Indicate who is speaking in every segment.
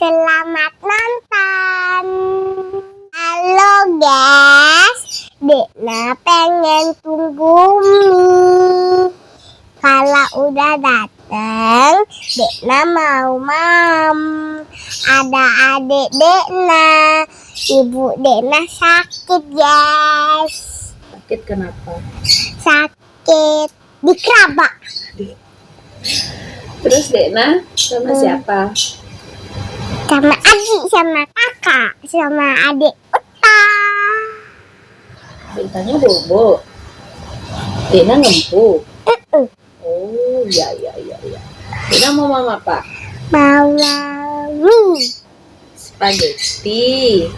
Speaker 1: Selamat nonton. Halo guys, Dekna pengen tunggu mie. Kalau udah dateng, Dekna mau ada adik Dekna. Ibu Dekna sakit guys.
Speaker 2: Sakit kenapa?
Speaker 1: Sakit di kerabak.
Speaker 2: Terus Dekna sama siapa?
Speaker 1: Sama adik, sama kakak, sama adik Uta.
Speaker 2: Bintangnya bobo. Dekna ngempu. Oh iya. Dekna mau mama apa?
Speaker 1: Bawa mie.
Speaker 2: Spaghetti.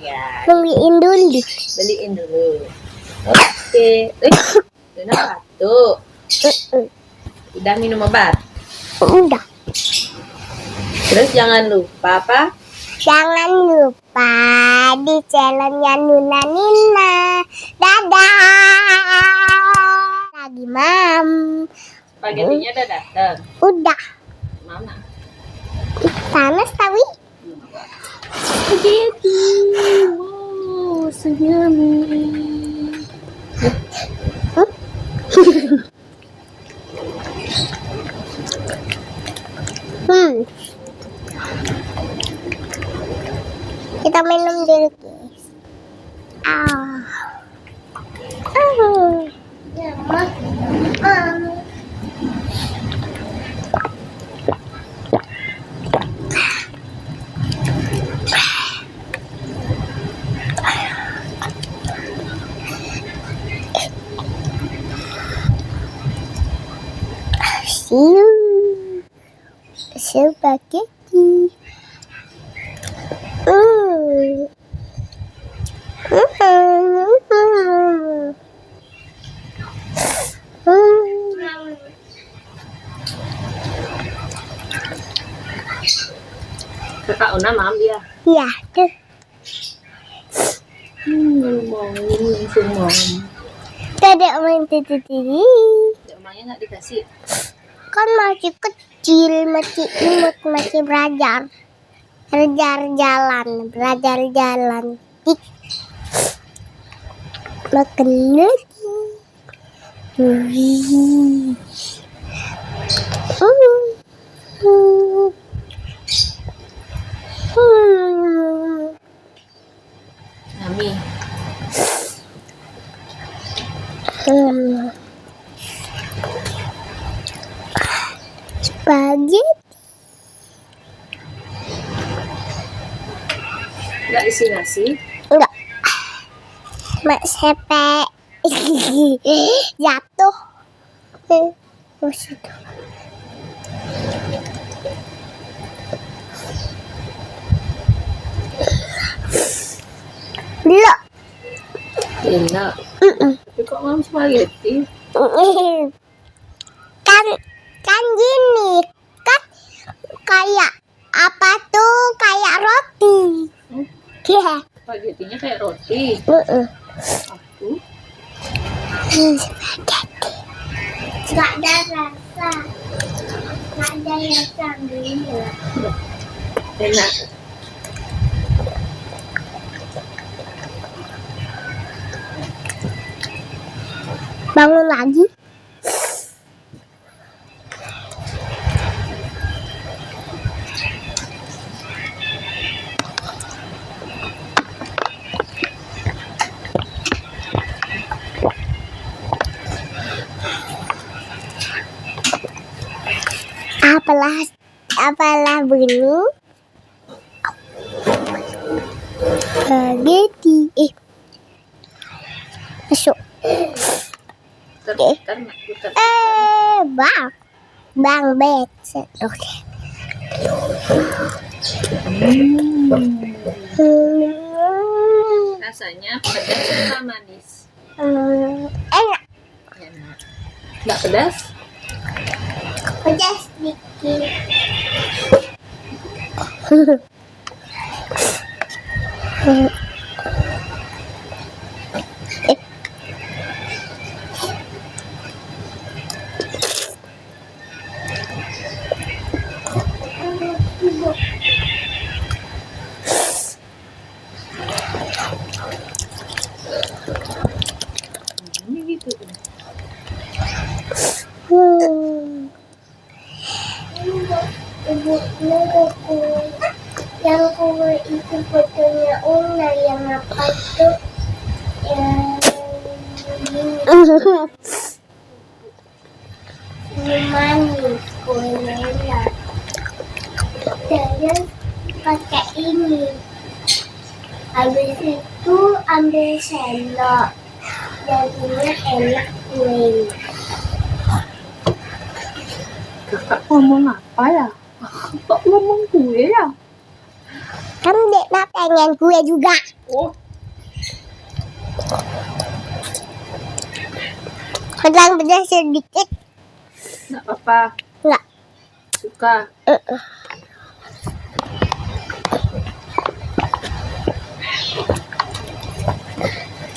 Speaker 2: Ya, beliin dulu. Oke. Dekna batuk. Udah minum obat.
Speaker 1: Udah.
Speaker 2: Terus jangan lupa apa?
Speaker 1: Jangan lupa di channelnya Nuna Nina. Dadah. Lagi mam.
Speaker 2: Spagettinya udah datang.
Speaker 1: Udah.
Speaker 2: Mana?
Speaker 1: Panas tapi.
Speaker 2: Spaghetti. Wow, so yummy.
Speaker 1: Kita minum dulu guys. Spaghetti.
Speaker 2: Kakak Una mam dia.
Speaker 1: Ya, tuh.
Speaker 2: Langsung mau.
Speaker 1: Tadi main tadi.
Speaker 2: Emangnya nggak dikasih?
Speaker 1: Kan masih kecil, masih imut, masih belajar jalan. Makan lagi.
Speaker 2: Mami.
Speaker 1: Spaghetti.
Speaker 2: Nggak isi nasi?
Speaker 1: Enggak. Mak sepe. Jatuh. Situ. Belum.
Speaker 2: Enak. Tapi kok mam spaghetti?
Speaker 1: Kan gini, kan kayak apa tuh, kayak roti. Ya.
Speaker 2: Spagettinya kayak roti. Aku
Speaker 1: Spaghetti. Nggak ada rasa. Nggak ada rasa dulu.
Speaker 2: enak.
Speaker 1: Bangun lagi. Apalah begini? Spaghetti. Masuk. Bang Bet. Oke.
Speaker 2: Rasanya pedas atau manis?
Speaker 1: Enak.
Speaker 2: Nggak pedas?
Speaker 1: Pedas sedikit. Yang kue itu fotonya Una yang apa itu? Yang manis kuenya. Terus pakai ini. Habis itu ambil sendok. Jadinya enak kuenya.
Speaker 2: Kakak ngomong apa ya? Kok ngomong kue ya?
Speaker 1: Kan Dek nak pengen kue juga.
Speaker 2: Oh,
Speaker 1: Kadang pedas sedikit.
Speaker 2: nggak apa-apa.
Speaker 1: Nggak.
Speaker 2: Suka.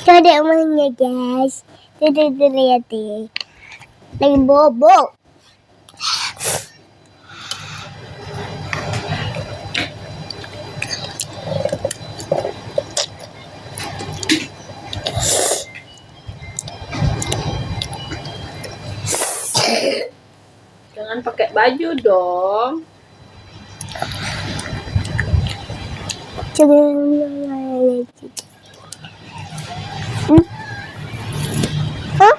Speaker 1: Coba deh omongnya guys. Tuh lihat deh. Lagi bobo.
Speaker 2: Jangan pakai baju dong.
Speaker 1: Coba Hah?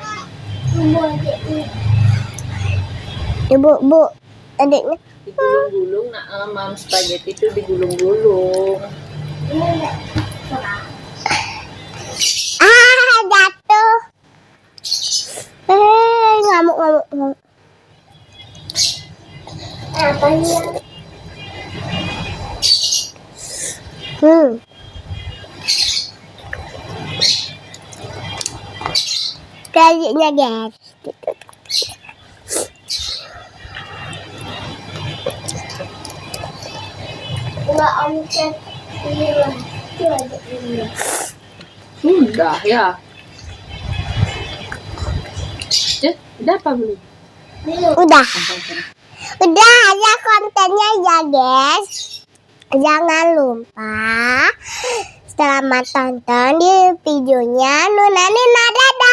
Speaker 1: Bu, adiknya.
Speaker 2: Digulung-gulung, nak mam spaghetti itu digulung-gulung.
Speaker 1: Jatuh. Ngamuk. Apa ya? Kayaknya guys. Nggak omset ini lah. Itu aja ini.
Speaker 2: Udah ya. Udah apa belum?
Speaker 1: Udah aja kontennya ya guys. Jangan lupa selamat tonton di videonya Nuna. Dadah.